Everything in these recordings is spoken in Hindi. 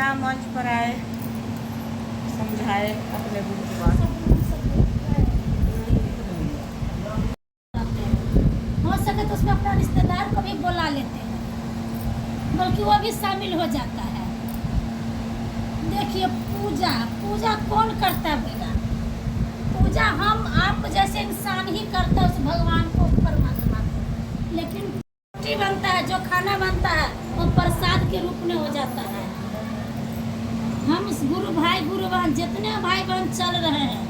बिना मंच पर आए समझाए अपने गुरु की बात। हो सके तो उसमें अपना रिश्तेदार को भी बुला लेते हैं, बल्कि वो भी शामिल हो जाता है। देखिए पूजा पूजा कौन करता होगा? पूजा हम आप जैसे इंसान ही करता है उस भगवान को, परमात्मा को। लेकिन रोटी बनता है, जो खाना बनता है वो प्रसाद के रूप में हो जाता है। हम इस गुरु बहन जितने भाई बहन चल रहे हैं,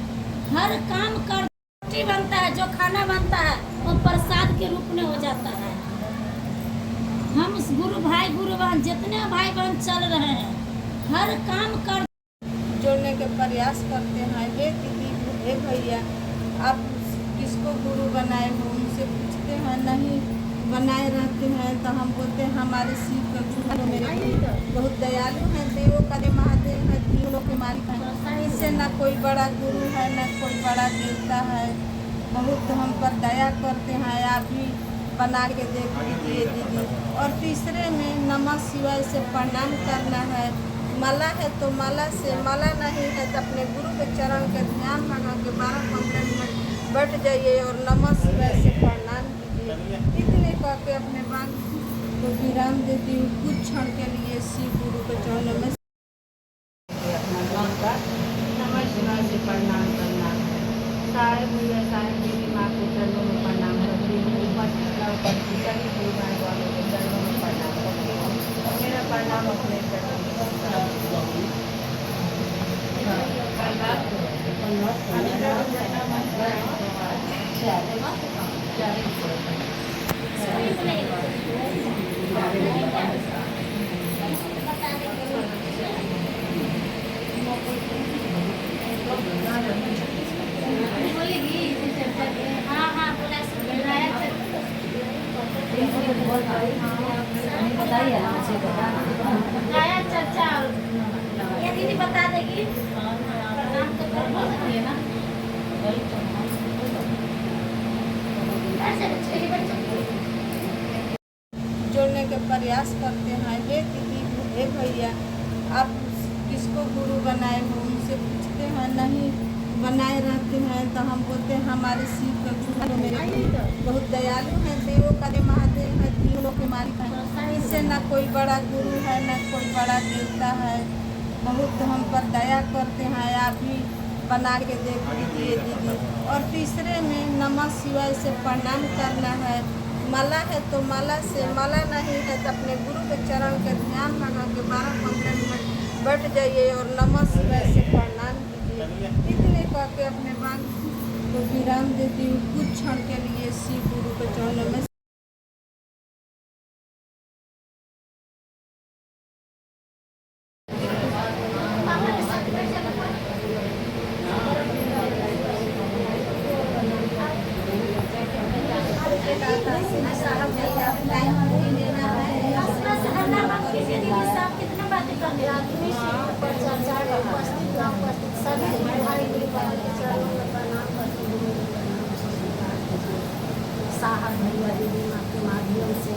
हर काम कर रोटी बनता है, जो खाना बनता है वो प्रसाद के रूप में हो जाता है। हम इस गुरु बहन जितने भाई बहन चल रहे हैं, हर काम कर जोड़ने के प्रयास करते हैं। हे दीदी, हे भैया, आप किसको गुरु बनाए हो? उनसे पूछते हैं, नहीं बनाए रहते हैं तो हम बोलते हैं हमारे शिव का गुरु मेरे बहुत दयालु हैं, देवों का महादेव है, देवों के मालिक हैं। इससे न कोई बड़ा गुरु है न कोई बड़ा देवता है। बहुत हम पर दया करते हैं, आप भी बना के देख लीजिए दीदी। और तीसरे में नमः शिवाय से प्रणाम करना है। माला है तो माला से, माला नहीं है तो अपने गुरु के चरण के ध्यान लगा के 12-15 मिनट बैठ जाइए और नमः शिवाय से प्रणाम कीजिए। इतने कह के अपने बात को विराम देती हूँ। कुछ क्षण के लिए शिव गुरु के चरणों में अपना नाम का नमः शिवाय से प्रणाम करना है। सारे भैया सारे देवी माँ के चरणों में प्रणाम करती हूँ। सभी गुरु भाई वालों के चरणों में प्रणाम करती हूँ। मेरा प्रणाम अपने चरणों में बताइए ना, मुझे चर्चा ये दीदी बता देगी। प्रणाम तो कर सकती है ना। जोड़ने के प्रयास करते हैं। हे दीदी, हे भैया, आप किसको गुरु बनाए हो? उनसे पूछते हैं, नहीं बनाए रहते हैं तो हम बोलते हैं हमारे शिव का गुरु मेरे बहुत दयालु हैं, देवों का महादेव है, देवों के मालिक हैं। इससे न कोई बड़ा गुरु है न कोई बड़ा देवता है। बहुत हम पर दया करते हैं, आप भी बना के देख लीजिए दीदी। और तीसरे में नमः शिवाय से प्रणाम करना है। माला है तो माला से, माला नहीं है तो अपने गुरु के चरण के ध्यान लगा के 12-15 मिनट बैठ जाइए और नमः शिवाय से प्रणाम कीजिए। इतने कह के अपने बात को विराम देती हूँ। कुछ क्षण के लिए शिव गुरु के चरणों में साहब भैया दीदी माँ के माध्यम से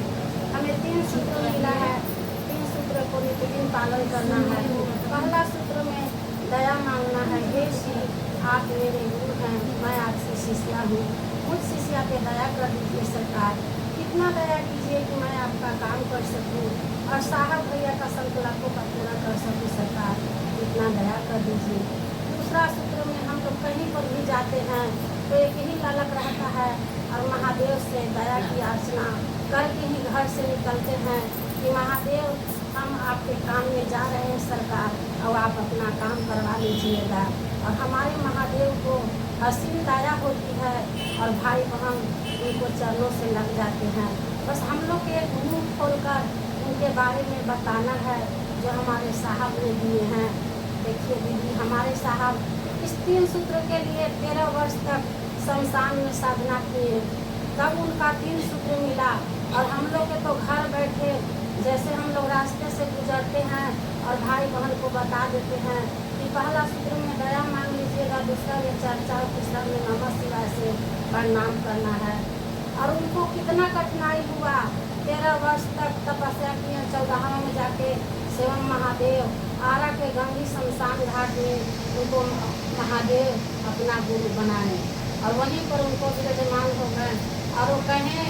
हमें 3 सूत्र मिला है। 3 सूत्र को नित्यदिन पालन करना है। पहला सूत्र में दया मांगना है। हे शिव, आप मेरे गुरु हैं, मैं आपसे शिष्या हूँ, मुझ शिष्या पे दया कर दीजिए सरकार। कितना दया कीजिए कि मैं आपका काम कर सकूँ और साहब भैया का संकल्पों का पूरा कर सकूँ सरकार, इतना दया कर दीजिए। दूसरा सूत्र में हम लोग कहीं पर भी जाते हैं तो एक ही ललक रहता है और महादेव से दया की अर्चना करके ही घर से निकलते हैं कि महादेव हम आपके काम में जा रहे हैं सरकार, और आप अपना काम करवा लीजिएगा। और हमारे महादेव को असीम दया होती है और भाई बहन उनको चरणों से लग जाते हैं। बस हम लोग के मुँह खोलकर उनके बारे में बताना है जो हमारे साहब ने दिए हैं। देखिए दीदी, हमारे साहब इस 3 सूत्र के लिए 13 वर्ष तक शमशान में साधना किए, तब उनका 3 सूत्र मिला। और हम लोग के तो घर बैठे जैसे हम लोग रास्ते से गुजरते हैं और भाई बहन को बता देते हैं कि पहला सूत्र में दया मांग लीजिएगा, दूसरा में चर्चा और तीसरा में नमः शिवाय से प्रणाम करना है। और उनको कितना कठिनाई हुआ, 13 वर्ष तक तपस्या किए, 14वां में जाके स्वयं महादेव आरा के गंगी शमशान घाट में उनको महादेव अपना गुरु बनाए और वहीं पर उनको विराजमान हो गए। और वो कहें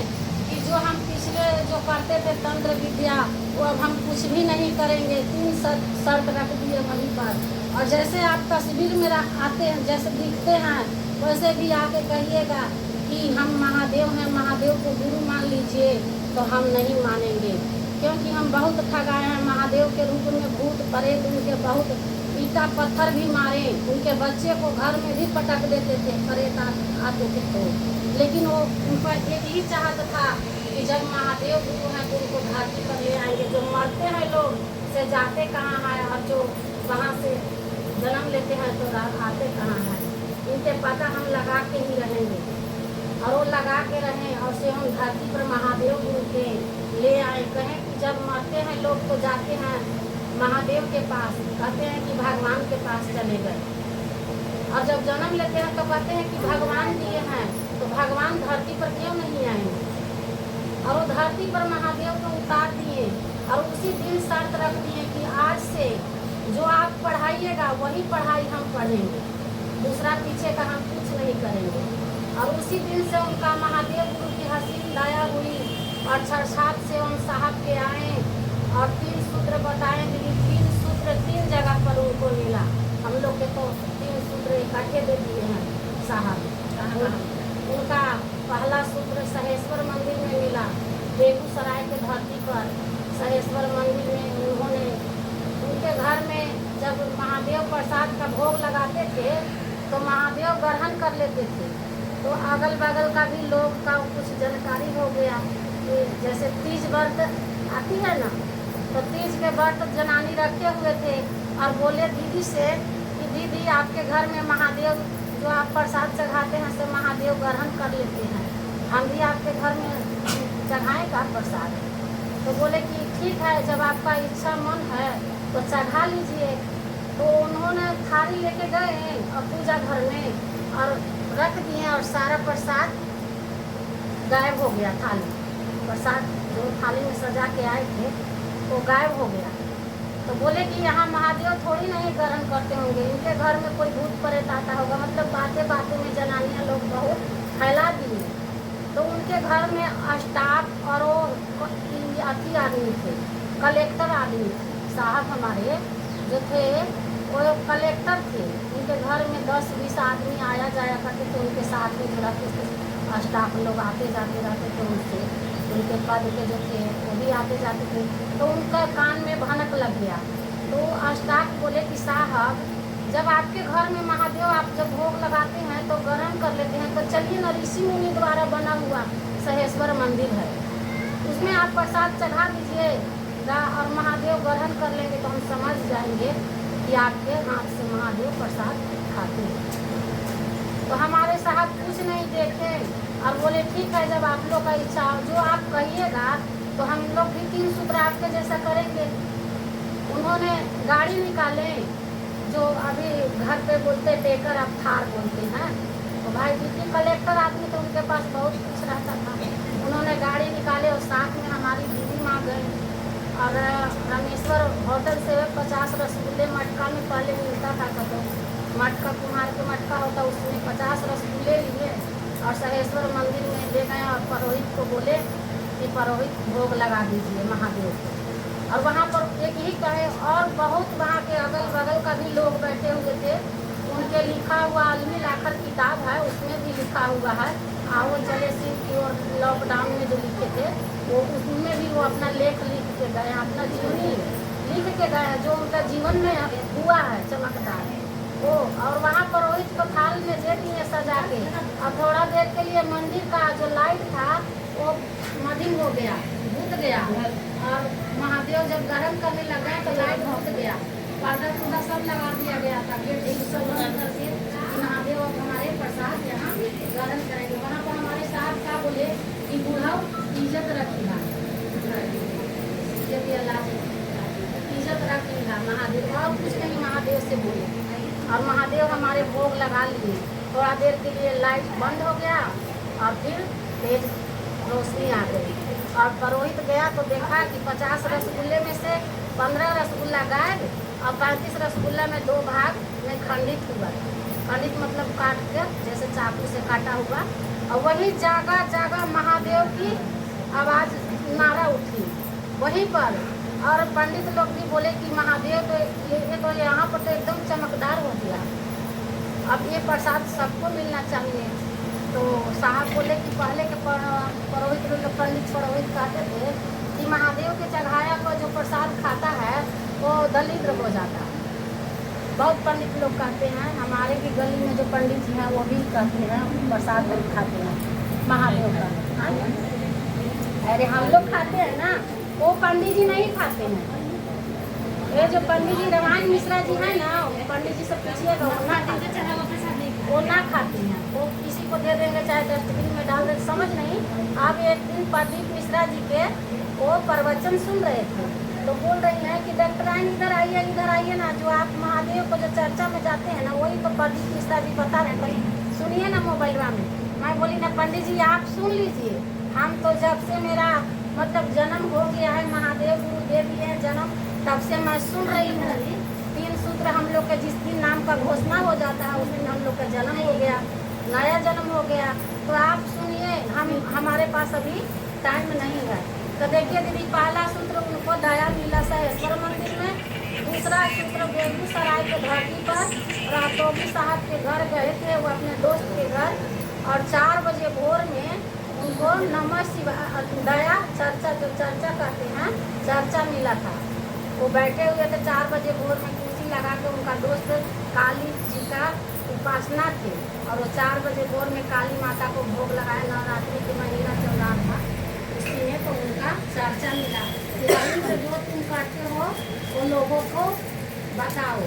कि जो हम पिछले जो करते थे तंत्र विद्या वो अब हम कुछ भी नहीं करेंगे। 3 शर्त रख दिए वहीं पर। और जैसे आप तस्वीर में आते हैं, जैसे दिखते हैं, वैसे भी आके कहिएगा कि हम महादेव हैं, महादेव को गुरु मान लीजिए। तो हम नहीं मानेंगे, क्योंकि हम बहुत ठगाए हैं। महादेव के रूप में भूत प्रेत उनके बहुत ईटा पत्थर भी मारे, उनके बच्चे को घर में भी पटक देते थे प्रेत आते थे तो। लेकिन वो उनका एक ही चाहत था कि जब महादेव गुरु हैं तो उनको धरती पर ले आएंगे। जो मरते हैं लोग से जाते कहाँ हैं, और जो वहाँ से जन्म लेते हैं तो आते कहाँ हैं। इनके पता हम लगा के ही रहेंगे, और वो लगा के रहें और से हम धरती पर महादेव गुरु के ले आए। कहें कि जब मरते हैं लोग तो जाते हैं महादेव के पास, कहते हैं कि भगवान के पास चले गए। और जब जन्म लेते हैं तो कहते हैं कि भगवान दिए हैं, तो भगवान धरती पर क्यों नहीं आएंगे। और वो धरती पर महादेव को उतार दिए और उसी दिन शर्त रख दिए कि आज से जो आप पढ़ाइएगा वही पढ़ाई हम पढ़ेंगे, दूसरा पीछे का हम कुछ नहीं करेंगे। और उसी दिन से उनका महादेव गुरु की हसीन दया हुई और छठछाट से उन साहब के आए और 3 सूत्र बताए। लेकिन 3 सूत्र 3 जगह पर उनको मिला। हम लोग के तो 3 सूत्र इकट्ठे दे दिए हैं साहब। उनका पहला सूत्र सहेश्वर मंदिर में मिला, बेगूसराय के धरती पर सहेश्वर मंदिर में। उन्होंने उनके घर में जब महादेव प्रसाद का भोग लगाते थे तो महादेव ग्रहण कर लेते थे। तो अगल बगल का भी लोग का कुछ जानकारी हो गया कि जैसे तीज व्रत आती है ना, तो तीज के व्रत जनानी रखे हुए थे और बोले दीदी से कि दीदी आपके घर में महादेव जो आप प्रसाद चढ़ाते हैं से महादेव ग्रहण कर लेते हैं, हम भी आपके घर में चढ़ाएगा प्रसाद। तो बोले कि ठीक है, जब आपका इच्छा मन है तो चढ़ा लीजिए। तो उन्होंने थाली लेके गए और पूजा घर में और रख दिए और सारा प्रसाद गायब हो गया। थाली प्रसाद जो थाली में सजा के आए थे वो गायब हो गया। तो बोले कि यहाँ महादेव थोड़ी नहीं ग्रहण करते होंगे, इनके घर में कोई भूत प्रेत आता होगा। मतलब बातें बातें में जनानियाँ लोग बहुत फैला दिए। तो उनके घर में स्टाफ और वो अति आदमी थे, कलेक्टर आदमी साहब हमारे जो थे वो कलेक्टर थे। उनके घर में 10-20 आदमी आया जाया करते थे, उनके साथ में जो रहते थे स्टाफ लोग आते जाते रहते थे। उनसे उनके पद के जो थे वो भी आते जाते थे। तो उनका कान में भनक लग गया। तो स्टाफ बोले कि साहब जब आपके घर में महादेव आप जब भोग लगाते हैं तो ग्रहण कर लेते हैं, तो चलिए न ऋषि मुनि द्वारा बना हुआ सहेश्वर मंदिर है, उसमें आप प्रसाद चढ़ा दीजिएगा और महादेव ग्रहण कर लेंगे तो हम समझ जाएंगे कि आपके हाथ से महादेव प्रसाद खाते हैं। तो हमारे साहब कुछ नहीं देखे और बोले ठीक है, जब आप लोग का इच्छा जो आप कहिएगा तो हम लोग भी 3 सूत्र आपके जैसा करेंगे। उन्होंने गाड़ी निकाले जो अभी घर पे बोलते टेकर, अब थार बोलते हैं। तो भाई जितनी कलेक्टर आदमी तो उनके पास बहुत कुछ रहता था। उन्होंने गाड़ी निकाले और साथ में हमारी दीदी माँ गई और रामेश्वर होटल से 50 रसगुल्ले मटका में पहले मिलता था। तो मटका कुम्हार के मटका होता, उसमें 50 रसगुल्ले लिए और सहेश्वर मंदिर में ले गए और पुरोहित को बोले कि पुरोहित भोग लगा दीजिए महादेव को। और वहाँ पर एक ही कहे और बहुत वहाँ के अगल बगल का भी लोग बैठे हुए थे। उनके लिखा हुआ अलमी लाखर किताब है, उसमें भी लिखा हुआ है। आओ चले सिंह की और लॉकडाउन में जो लिखे थे वो उसमें भी वो अपना लेख लिख के गए, अपना जीवनी लिख के गए जो उनका जीवन में हुआ है चमकदार वो। और वहाँ पर रोहित को थाल में दे दिए सजा के और थोड़ा देर के लिए मंदिर का जो लाइट था वो मधिम हो गया, भूत गया। और महादेव जब ग्रहण करने लगे तो लाइट भूत गया, पर्दा पुर्दा सब लगा दिया गया था। फिर सब बंद करके महादेव अब हमारे प्रसाद यहाँ ग्रहण करेंगे। वहाँ पर हमारे साहब क्या बोले कि बूढ़ा इज्जत रखिएगा, इज्जत रखिएगा महादेव, और कुछ नहीं महादेव से बोले। और महादेव हमारे भोग लगा लिए। थोड़ा देर के लिए लाइट बंद हो गया और फिर तेज रोशनी आ गई। और पुरोहित गया तो देखा कि 50 रसगुल्ले में से 15 रसगुल्ला गायब और 35 रसगुल्ला में 2 भाग में खंडित हुआ। खंडित मतलब काट के जैसे चाकू से काटा हुआ। और वही जगह जगह महादेव की आवाज़ नारा उठी वहीं पर। और पंडित लोग भी बोले कि महादेव तो ये तो यहाँ पर तो एकदम चमकदार हो गया, अब ये प्रसाद सबको मिलना चाहिए। तो साहब बोले कि पहले के पुरोहित लोग पंडित पुरोहित कहते थे कि महादेव के चढ़ाया हुआ जो प्रसाद खाता है वो दरिद्र हो जाता है। बहुत पंडित लोग कहते हैं, हमारे भी गली में जो पंडित जी हैं वो भी कहते हैं प्रसाद नहीं खाते हैं महादेव का। अरे हम लोग खाते हैं ना, वो पंडित जी नहीं खाते हैं। ये जो पंडित जी रामायण मिश्रा जी हैं ना, पंडित जी से पूछिएगा वो ना खाते हैं। वो किसी को दे देंगे चाहे डस्टबिन में डाल देंगे, समझ नहीं। आप एक दिन प्रदीप मिश्रा जी के वो प्रवचन सुन रहे थे तो बोल रही हैं कि डॉक्टराइन इधर आइए ना, जो आप महादेव को जो चर्चा में जाते हैं ना वही तो प्रदीप मिश्रा जी बता रहे हैं, सुनिए ना मोबाइल में। मैं बोली ना पंडित जी आप सुन लीजिए, हम तो जब से मेरा मतलब जन्म हो गया है, महादेव गुरु दे दिए हैं जन्म, तब से मैं सुन रही हूँ। 3 सूत्र हम लोग के जिस दिन नाम का घोषणा हो जाता है उस दिन हम लोग का जन्म हो गया, नया जन्म हो गया। तो आप सुनिए, हमारे पास अभी टाइम नहीं है। तो देखिए दीदी, पहला सूत्र उनको दया मिला सहेश्वर मंदिर में, दूसरा सूत्र बेगूसराय के धरती पर रातोगी साहब के घर गए थे, वो अपने दोस्त के घर, और 4 बजे भोर में उनको नमः शिवाय दया चर्चा जो चर्चा करते हैं चर्चा मिला था। वो बैठे हुए थे 4 बजे भोर में कुर्सी लगा के, उनका दोस्त काली जी का उपासना थे और वो 4 बजे भोर में काली माता को भोग लगाया। नवरात्रि के महीना चल रहा था, इसी में तो उनका चर्चा मिला कि से जो तुम करते हो वो लोगों को बताओ।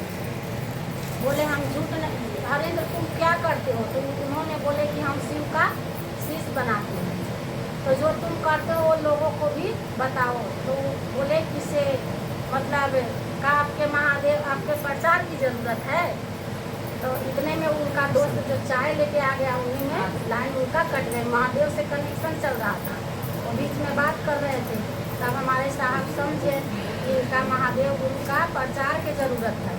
बोले हम झूठ नहीं, हरेंद्र तुम क्या करते हो? तो उन्होंने बोले कि हम शिव का शीश बनाते हैं, तो जो तुम करते हो वो लोगों को भी बताओ। तो बोले किसे मतलब का आपके महादेव आपके प्रचार की ज़रूरत है। तो इतने में उनका दोस्त जो चाय लेके आ गया, उन्हीं में लाइन उनका कट गई। महादेव से कनेक्शन चल रहा था, वो बीच में बात कर रहे थे। तब हमारे साहब समझे कि इनका महादेव गुरु का प्रचार की ज़रूरत है।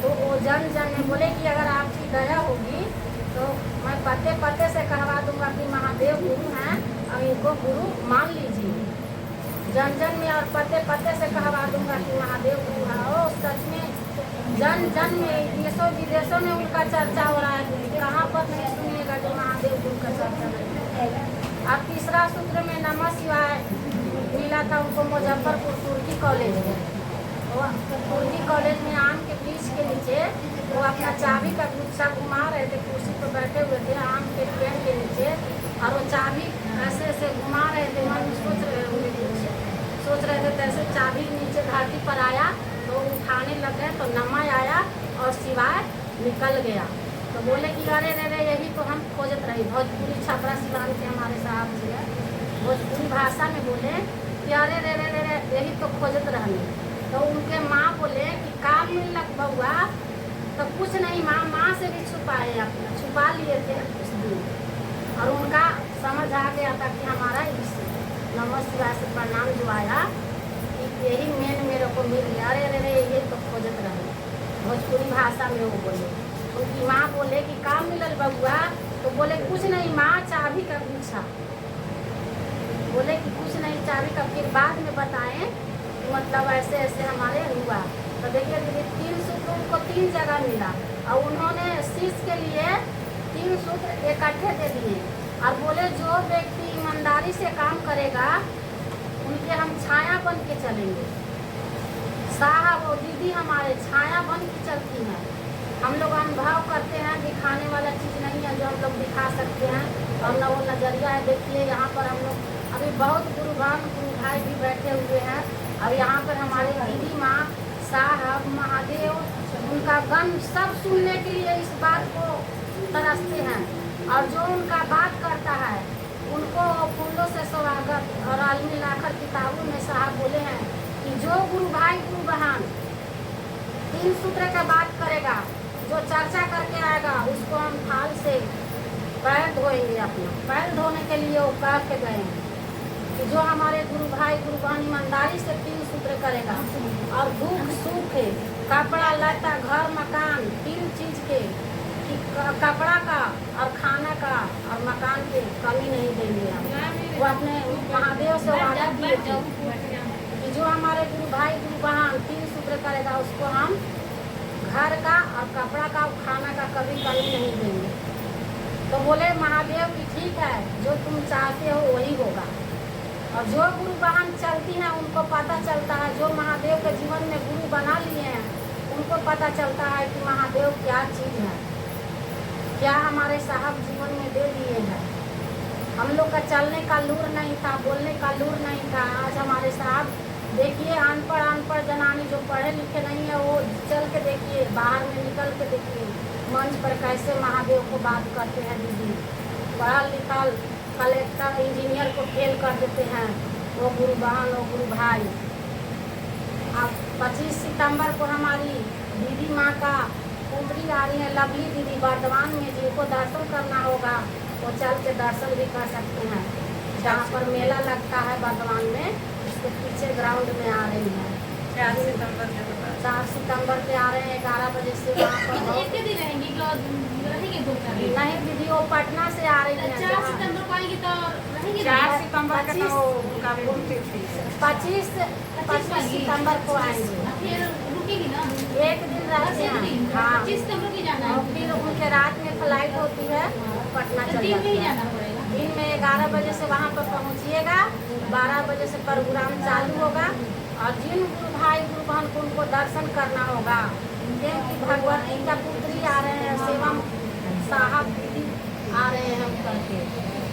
तो वो जन में बोले कि अगर आपकी दया होगी तो मैं पते पते से कहवा दूंगा कि महादेव गुरु हैं और इनको गुरु मान लीजिए। जन में और पते पते से कहवा दूंगा कि महादेव गुरु है। ओ सच में जन में देशों विदेशों में उनका चर्चा हो रहा है, कहाँ पर नहीं सुनिएगा जो महादेव गुरु का चर्चा नहीं। अब तीसरा सूत्र में नमः शिवाय मिला था उनको मुजफ्फरपुर तुर्की कॉलेज में। तुर्की कॉलेज में आम के वृक्ष के नीचे वो अपना चाबी का गुच्छा घुमा रहे थे, कुर्सी पर बैठे हुए थे आम के पेड़ के नीचे, और वो चाबी ऐसे ऐसे घुमा रहे थे। मन सोच रहे थे तैसे चाबी नीचे धरती पर आया तो उठाने लग गए तो नमः आया और शिवाय निकल गया। तो बोले कि अरे रे यही तो हम खोजत रही। भोजपुरी छपरा सिवान के हमारे साहब जी है, भोजपुरी भाषा में बोले कि अरे रे यही तो खोजत रहने। तो उनके माँ बोले कि काम मिलक बउआ, तो कुछ नहीं माँ से भी छुपाए, अपना छुपा लिए थे कुछ दिन, और उनका समझ आ गया था कि हमारा इस नमः शिवाय से प्रणाम जो आया कि यही मेन मेरे को मिल गया। अरे ये तो खोजत रहे, भोजपुरी भाषा में वो बोले। उनकी माँ बोले कि काम मिलल बउआ, तो बोले कुछ नहीं माँ चाबी का गुच्छा। बोले कि कुछ नहीं चाबी का, फिर बाद में बताएं मतलब ऐसे ऐसे हमारे हुआ। तो देखिए दीदी 3 सूत्र उनको 3 जगह मिला और उन्होंने शीश के लिए 3 सूत्र इकट्ठे दे दिए और बोले जो व्यक्ति ईमानदारी से काम करेगा उनके हम छाया बन के चलेंगे। साहब और दीदी हमारे छाया बन के चलती हैं। हम लोग अनुभव करते हैं, दिखाने वाला चीज़ नहीं है जो हम लोग दिखा सकते हैं, और न वो नज़रिया है। देखिए यहाँ पर हम लोग अभी बहुत गुरु भाई भी बैठे हुए हैं, और यहाँ पर हमारे दीदी माँ साहब महादेव उनका गन सब सुनने के लिए इस बात को तरसते हैं, और जो उनका बात करता है उनको फूलों से स्वागत। और आलमी लाखर किताबों में साहब बोले हैं कि जो गुरु भाई गुरु बहन 3 सूत्र का बात करेगा, जो चर्चा करके आएगा, उसको हम थाल से पैर धोएंगे। अपना पैर धोने के लिए वो कह के गए हैं कि जो हमारे गुरु भाई गुरु बहन ईमानदारी से 3 सूत्र करेगा और दुख सुख कपड़ा लत्ता घर मकान 3 चीज के कि कपड़ा का और खाना का और मकान के कमी नहीं देंगे हम। वो अपने महादेव से वादा किए थे कि जो हमारे गुरु भाई गुरु बहन 3 सूत्र करेगा उसको हम घर का और कपड़ा का और खाना का कभी कमी नहीं देंगे। तो बोले महादेव की ठीक है, जो तुम चाहते हो वही होगा। और जो गुरु बहन चलती हैं उनको पता चलता है, जो महादेव के जीवन में गुरु बना लिए हैं उनको पता चलता है कि महादेव क्या चीज़ है, क्या हमारे साहब जीवन में दे दिए हैं। हम लोग का चलने का लूर नहीं था, बोलने का लूर नहीं था। आज हमारे साहब देखिए अनपढ़ जनानी जो पढ़े लिखे नहीं है वो चल के देखिए, बाहर में निकल के देखिए मंच पर कैसे महादेव को बात करते हैं। दीदी पढ़ा लिखा कलेक्टर इंजीनियर को फेल कर देते हैं वो गुरु बहन वो गुरु भाई। अब 25 सितंबर को हमारी दीदी माँ का पुत्री आ रही है लवली दीदी वर्धमान में, जिनको दर्शन करना होगा वो चल के दर्शन भी कर सकते हैं। जहाँ पर मेला लगता है वर्धमान में उसके पीछे ग्राउंड में आ रही है। 4 सितंबर पे आ रहे हैं 11 बजे से वहाँ पर। एक दिन रहेंगे नहीं दीदी वो पटना से आ रही है। 4 सितंबर को आएंगी तो रहेंगे। 4 सितंबर का तो उनका 25 सितंबर को आएंगे। फिर रुकेगी ना एक दिन रहते हैं। हाँ 25 सितंबर की जाना और है। फिर उनके रात में फ्लाइट होती है पटना चल दिन में ही जाते हैं। जाना पड़ेगा। दिन में 11 बजे से वहाँ पर पहुँचिएगा, 12 बजे से प्रोग्राम चालू होगा। और जिन गुरु भाई गुरु बहन को उनको दर्शन करना होगा, क्योंकि भगवती का पुत्री आ रहे हैं, सेवा साहब दीदी आ रहे हैं करके,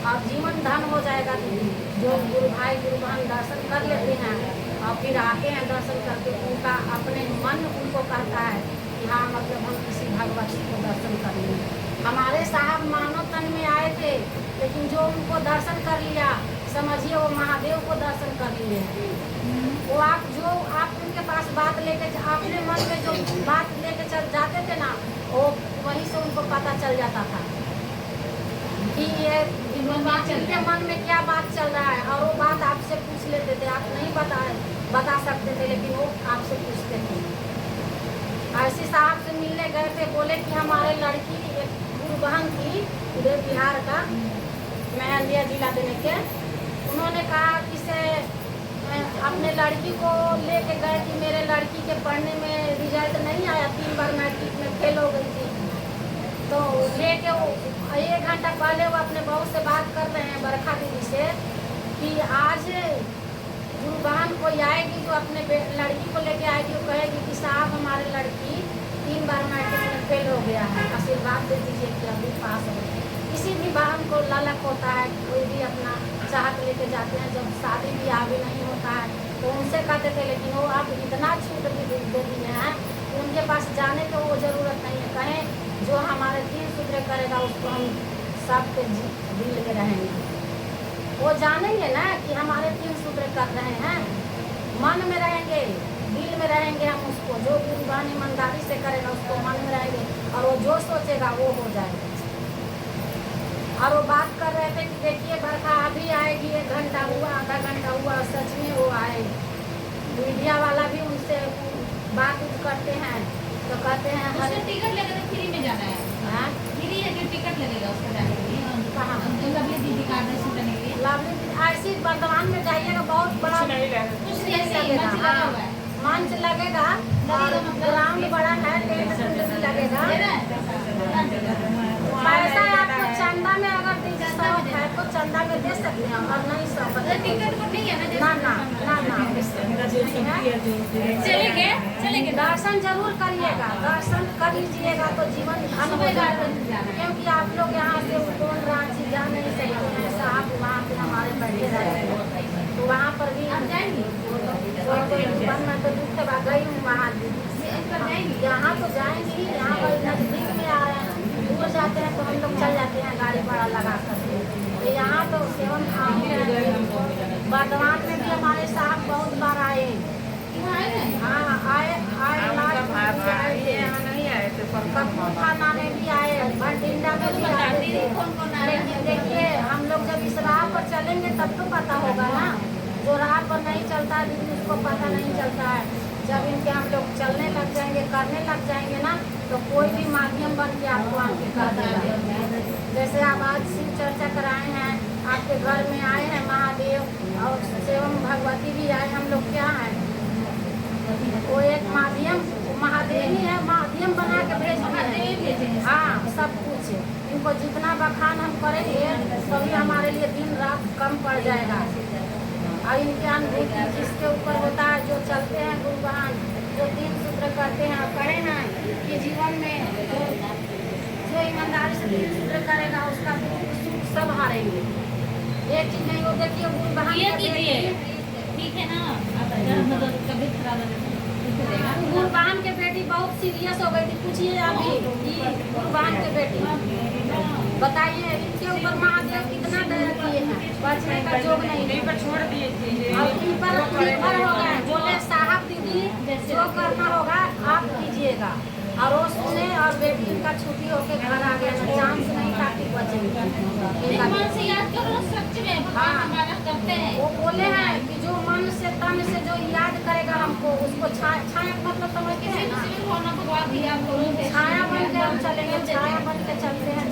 और जीवन धन हो जाएगा दीदी। जो गुरु भाई गुरु बहन दर्शन कर लेते हैं और फिर आते हैं दर्शन करके, उनका अपने मन उनको कहता है कि हाँ मतलब हम किसी भगवती को दर्शन कर लिए। हमारे साहब मानव तन में आए थे, लेकिन जो उनको दर्शन कर लिया समझिए वो महादेव को दर्शन कर लिए। वो आप उनके पास बात लेके अपने मन में जो बात लेके चल जाते थे ना, वो वहीं से उनको पता चल जाता था कि ये इनके मन में क्या बात चल रहा है, और वो बात आपसे पूछ लेते थे। आप नहीं बता सकते थे, लेकिन वो आपसे पूछते थे। ऐसे साहब से मिलने गए थे, बोले कि हमारे लड़की एक गुरु बहन थी उधर बिहार का मेहंदिया जिला देने के, उन्होंने कहा कि से अपने लड़की को लेके गए कि मेरे लड़की के पढ़ने में रिजल्ट नहीं आया, 3 बार मैट्रिक में फेल हो गई थी। तो लेके वो 1 घंटा पहले वो अपने बहू से बात कर रहे हैं बरखा दीदी से कि आज गुरु बहन कोई आएगी जो अपने लड़की को लेके आएगी, वो कहेगी कि साहब हमारे लड़की 3 बार मैट्रिक में फेल हो गया है, आशीर्वाद दे दीजिए कि अभी पास हो। किसी भी बहन को ललक होता है, कोई भी अपना चाहत लेके जाते हैं, जब शादी ब्याह भी नहीं होता है तो उनसे कहते थे, लेकिन वो अब इतना छूट भी दे दिए हैं उनके पास जाने की वो ज़रूरत नहीं है। कहें जो हमारे 3 सूत्र करेगा उसको हम सबके दिल में रहेंगे, वो जानेंगे ना कि हमारे 3 सूत्र कर रहे हैं, मन में रहेंगे, दिल में रहेंगे हम उसको। जो गुरु बहन ईमानदारी से करेगा उसको मन में रहेंगे, और वो जो सोचेगा वो हो जाएगा। और वो बात कर रहे थे कि देखिए बरखा अभी आएगी, 1 घंटा हुआ, आधा घंटा हुआ, सच में वो आए। मीडिया वाला भी उनसे बात करते हैं तो कहते हैं उसका टिकट लगेगा, फ्री में जाना है। फ्री है कि टिकट लगेगा उसका जाने के लिए? कहाँ? लवली दीदी का दर्शन करने के लिए। लवली ऐसी वर्धमान में जाइएगा, बहुत बड़ा कुछ नहीं लगेगा। लगा हाँ, हुआ है। मंच लगेगा और ग्राउंड बड़ा है, टेंट भी लगेगा। पैसा आपको चंदा में अगर शौक है तो चंदा में दे सकते हैं, और नहीं शौक है टिकट को नहीं है ना। चलेंगे दर्शन जरूर करिएगा, दर्शन कर लीजिएगा तो जीवन धन हो जाएगा। क्योंकि आप लोग यहाँ से कौन रांची जा नहीं सकते हैं, साहब वहाँ पे हमारे बैठे रहते हैं, तो वहाँ पर भी आप जाएंगे? मन में तो दुख है, गई हूँ वहाँ। यहाँ तो जाएंगे ही, यहाँ पर नजदीक में आ रहे हैं, दूर जाते हैं तो हम लोग चल जाते हैं गाड़ी भाड़ा लगा कर। यहाँ तो सेवन वर्धमान में भी हमारे साहब बहुत बार आए। हाँ आए कपूर थाना में भी आए, भटिंडा में भी आए थे। लेकिन देखिए हम लोग जब इस राह पर चलेंगे तब तो पता होगा ना। जो राह पर नहीं चलता है दीदी उसको पता नहीं चलता है। जब इनके हम लोग चलने लग जाएंगे, करने लग जाएंगे ना, तो कोई भी माध्यम बन के आपको आके कर देगा। जैसे आप आज शिव चर्चा कराए हैं, आपके घर में आए हैं महादेव और एवं भगवती भी आए, हम लोग क्या हैं, वो एक माध्यम महादेव ही है, माध्यम बना के भेजे। हाँ, सब कुछ इनको जितना बखान हम करेंगे तभी हमारे लिए दिन रात कम पड़ जाएगा। और इनकी अनुभूति जिसके ऊपर होता है, जो चलते हैं गुरु बहन, जो 3 सूत्र करते हैं और करे हैं कि जीवन में जो ईमानदारी से 3 सूत्र करेगा उसका सुख सब हारेंगे। एक चीज नहीं हो, देखिए गुरु बहन ये कीजिए, ठीक है ना, अब अगर मतलब तबीयत खराब है गुरबान के बेटी बहुत सीरियस हो गई थी, पूछिए अभी गुरबान के बेटी, बताइए इनके ऊपर महादेव कितना दया किए हैं, बचने का जोग नहीं पर छोड़ दिए थे। और इन पर निर्भर हो गए, बोले साहब दीदी जो करना होगा आप कीजिएगा, और वो सुने और बेटी का छुट्टी होके घर आ गया, चांस नहीं था कि बचेंगे। मन से याद करो, सच में भगवान हमारा करते हैं। वो बोले हैं कि जो मन से तन से जो याद करेगा हमको उसको छाया मतलब समझते हैं ना, छाया बन के हम चलेंगे, छाया बन के चलते हैं।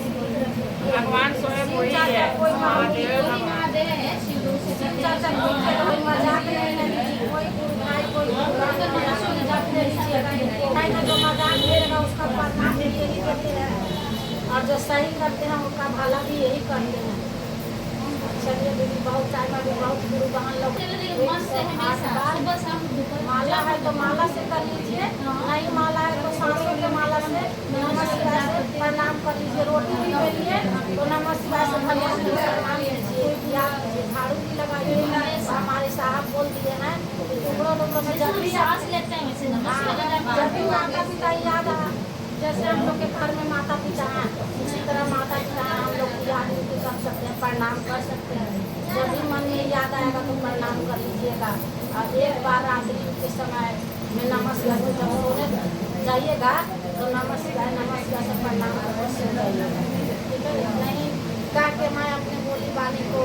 भगवान स्वयं वही है, कोई महादेव भगवान। महादेव है, शिव चाचा कोई मजाक नहीं लीजिए, कोई गुरु भाई कोई मजाक नहीं लीजिएगा, नहीं तो जो मजाक लेगा उसका परिणाम भी यही करते हैं, और जो सही करते हैं उनका भला भी यही करते हैं। चलिए दीदी, बहुत टाइम अभी बहुत गुरु बहन लोग मन से हमेशा सुबह शाम माला है तो माला से कर लीजिए, नहीं माला है तो सांसों के माला से नमः शिवाय से प्रणाम कर लीजिए। रोटी भी ले लिए तो नमः शिवाय से भगवान को प्रणाम कीजिए, या झाड़ू भी लगाइए। हमारे साहब बोल दिए हैं टुकड़ों में जब भी सांस लेते हैं वैसे नमस्कार जब भी माता पिता याद आए, जैसे हम लोग के घर में माता पिता हैं उसी तरह माता पिता हैं, हम लोग याद भी कर सकते हैं, प्रणाम कर सकते हैं। जब भी मन में याद आएगा तो प्रणाम कर लीजिएगा। और एक बार रात्रि के समय में नमः शिवाय से जब सोने जाइएगा तो नमः शिवाय से प्रणाम करके सो जाइएगा, ठीक है। नहीं कह के मैं अपने बोली वाली को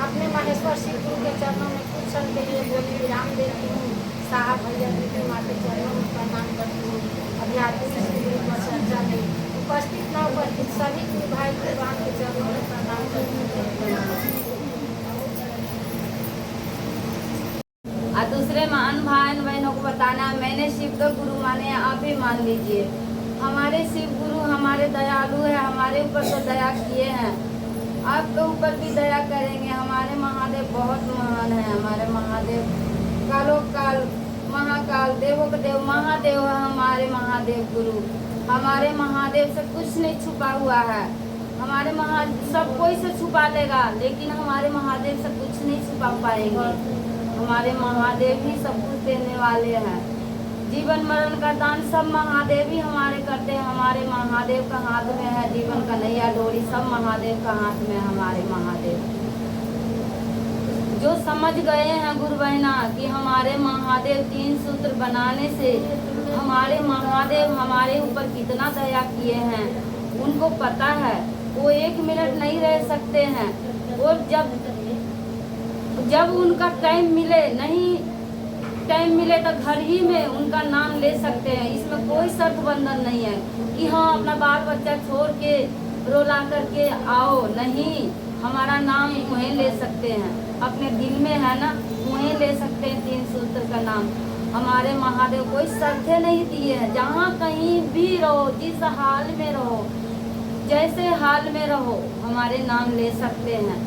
अपने महेश्वर शिव गुरु के चरणों में कुछ क्षण के लिए बोली विराम देती हूँ। साहब भैया दीदी माँ के चरणों में प्रणाम करती हूँ। आध्यात्मिक गुरु पर चर्चा में उपस्थित न उपस्थित सभी गुरु भाई भगवान के चरणों में प्रणाम करती हूँ। और दूसरे मान भाई बहनों को बताना, मैंने शिव को गुरु माने, आप भी मान लीजिए। हमारे शिव गुरु हमारे दयालु है, हमारे ऊपर तो दया किए हैं, आपके ऊपर भी दया करेंगे। हमारे महादेव बहुत महान है, हमारे महादेव कालो काल महाकाल देवों के देव महादेव है हमारे महादेव गुरु। हमारे महादेव से कुछ नहीं छुपा हुआ है, हमारे सब कोई से छुपा लेगा लेकिन हमारे महादेव से कुछ नहीं छुपा पाएंगे। हमारे महादेव ही सब कुछ देने वाले हैं, जीवन मरण का दान सब महादेव ही हमारे करते हैं। हमारे महादेव का हाथ में है जीवन का नैया डोरी, सब महादेव का हाथ में है। हमारे महादेव जो समझ गए हैं गुरु बहना कि हमारे महादेव 3 सूत्र बनाने से हमारे महादेव हमारे ऊपर कितना दया किए हैं, उनको पता है वो 1 मिनट नहीं रह सकते हैं। और जब उनका टाइम मिले, नहीं टाइम मिले तो घर ही में उनका नाम ले सकते हैं। इसमें कोई शर्त बंधन नहीं है कि हाँ अपना बाल बच्चा छोड़ के रोला करके आओ, नहीं, हमारा नाम वहीं ले सकते हैं, अपने दिल में है ना वहीं ले सकते हैं 3 सूत्र का नाम। हमारे महादेव कोई शर्तें नहीं दिए हैं, जहाँ कहीं भी रहो, जिस हाल में रहो, जैसे हाल में रहो, हमारे नाम ले सकते हैं।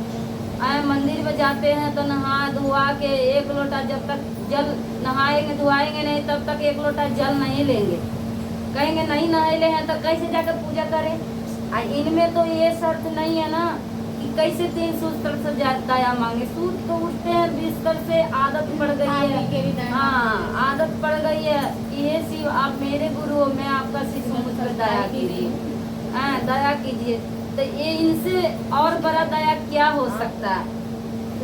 मंदिर में जाते हैं तो नहा धुआ के 1 लोटा, जब तक जल नहाएंगे धुआएंगे नहीं तब तक 1 लोटा जल नहीं लेंगे, कहेंगे नहीं नहाए हैं तो कैसे जाकर पूजा करें। इनमें तो ये शर्त नहीं है ना कि कैसे 3 सूत्र से दया मांगे। सूत तो उठते हैं बिस्तर से, आदत पड़ गई है, हाँ आदत पड़ गई है कि ये शिव आप मेरे गुरु हो, मैं आपका शिष्य, मुझ पर दया कीजिए, दया कीजिए। तो ये इनसे और बड़ा दया क्या हो सकता है?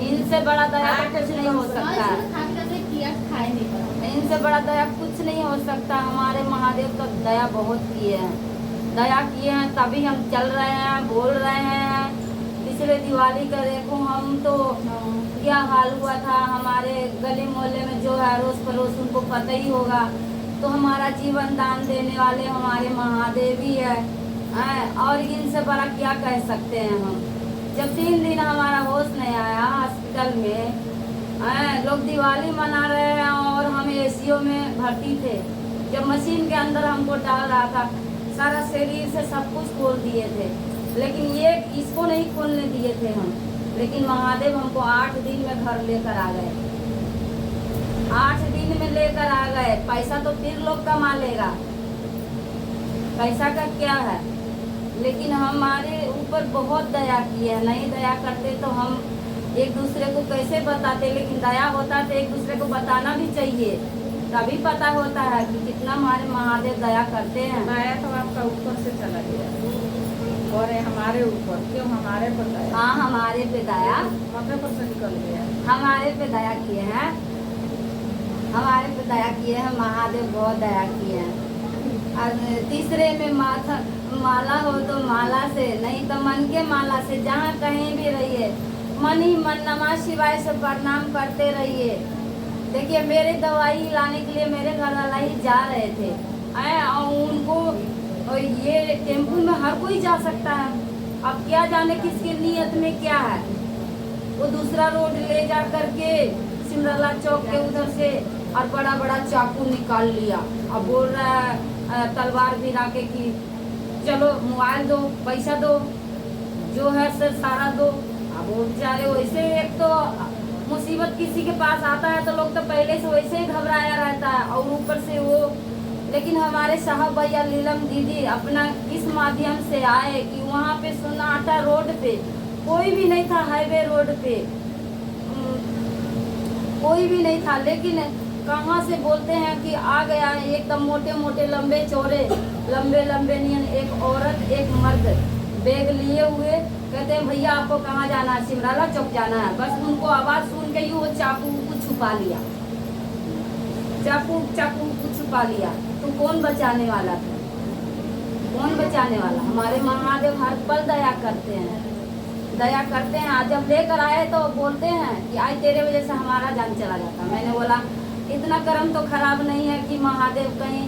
इनसे बड़ा दया तो कुछ नहीं हो सकता है, इनसे बड़ा दया कुछ नहीं हो सकता। हमारे महादेव तो दया बहुत किए हैं, दया किए हैं तभी हम चल रहे हैं, बोल रहे हैं। पिछले दिवाली का देखो, हम तो क्या हाल हुआ था। हमारे गली मोहल्ले में जो है अड़ोस पड़ोस उनको पता ही होगा। तो हमारा जीवन दान देने वाले हमारे महादेव ही है। और इनसे बड़ा क्या कह सकते हैं हम। जब 3 दिन हमारा होश नहीं आया हॉस्पिटल में, लोग दिवाली मना रहे हैं और हम एसीओ में भर्ती थे। जब मशीन के अंदर हमको डाल रहा था, सारा शरीर से सब कुछ खोल दिए थे, लेकिन ये इसको नहीं खोलने दिए थे हम। लेकिन महादेव हमको 8 दिन में घर लेकर आ गए। 8 दिन में लेकर आ गए। पैसा तो फिर लोग कमा लेगा, पैसा का क्या है। लेकिन हमारे ऊपर बहुत दया की है। नहीं दया करते तो हम एक दूसरे को कैसे बताते। लेकिन दया होता तो एक दूसरे को बताना भी चाहिए, तभी पता होता है कि कितना हमारे महादेव दया करते हैं। माया तो आपका ऊपर से चला गया और हमारे ऊपर क्यों, हमारे पर दया। हाँ, हमारे पे दया, मथे पर से निकल गया। हमारे पे दया किए हैं, हमारे पे दया किए हैं। महादेव बहुत दया किए हैं। और तीसरे में माला हो तो माला से, नहीं तो मन के माला से। जहाँ कहीं भी रहिए मन ही मन नमः शिवाय से प्रणाम करते रहिए। देखिए मेरे दवाई लाने के लिए मेरे घर वाला ही जा रहे थे, और उनको ये टेम्पू में हर कोई जा सकता है। अब क्या जाने किसकी नीयत में क्या है। वो दूसरा रोड ले जा करके सिमरला चौक के उधर से और बड़ा बड़ा चाकू निकाल लिया। अब बोल रहा है तलवार गिरा के कि चलो मोबाइल दो, पैसा दो, जो है सर सारा दो। अब वो बेचारे वैसे, एक तो मुसीबत किसी के पास आता है तो लोग तो पहले से वैसे ही घबराया रहता है, और ऊपर से वो। लेकिन हमारे साहब भैया नीलम दीदी अपना किस माध्यम से आए कि वहाँ पे सोनाटा रोड पे कोई भी नहीं था, हाईवे रोड पे कोई भी नहीं था। लेकिन कहाँ से बोलते हैं कि आ गया एकदम मोटे मोटे लंबे चौड़े लंबे लंबे नियन, एक औरत एक मर्द बैग लिए हुए। कहते हैं भैया आपको कहाँ जाना है, सिमराला चौक जाना है। बस उनको आवाज़ सुन के ही वो चाकू को छुपा लिया, चाकू को छुपा लिया। तो कौन बचाने वाला था, कौन बचाने वाला। हमारे महादेव हर पल दया करते हैं, दया करते हैं। आज जब लेकर आए तो बोलते हैं कि आज तेरे वजह से हमारा जान चला जाता। मैंने बोला इतना कर्म तो खराब नहीं है कि महादेव कहीं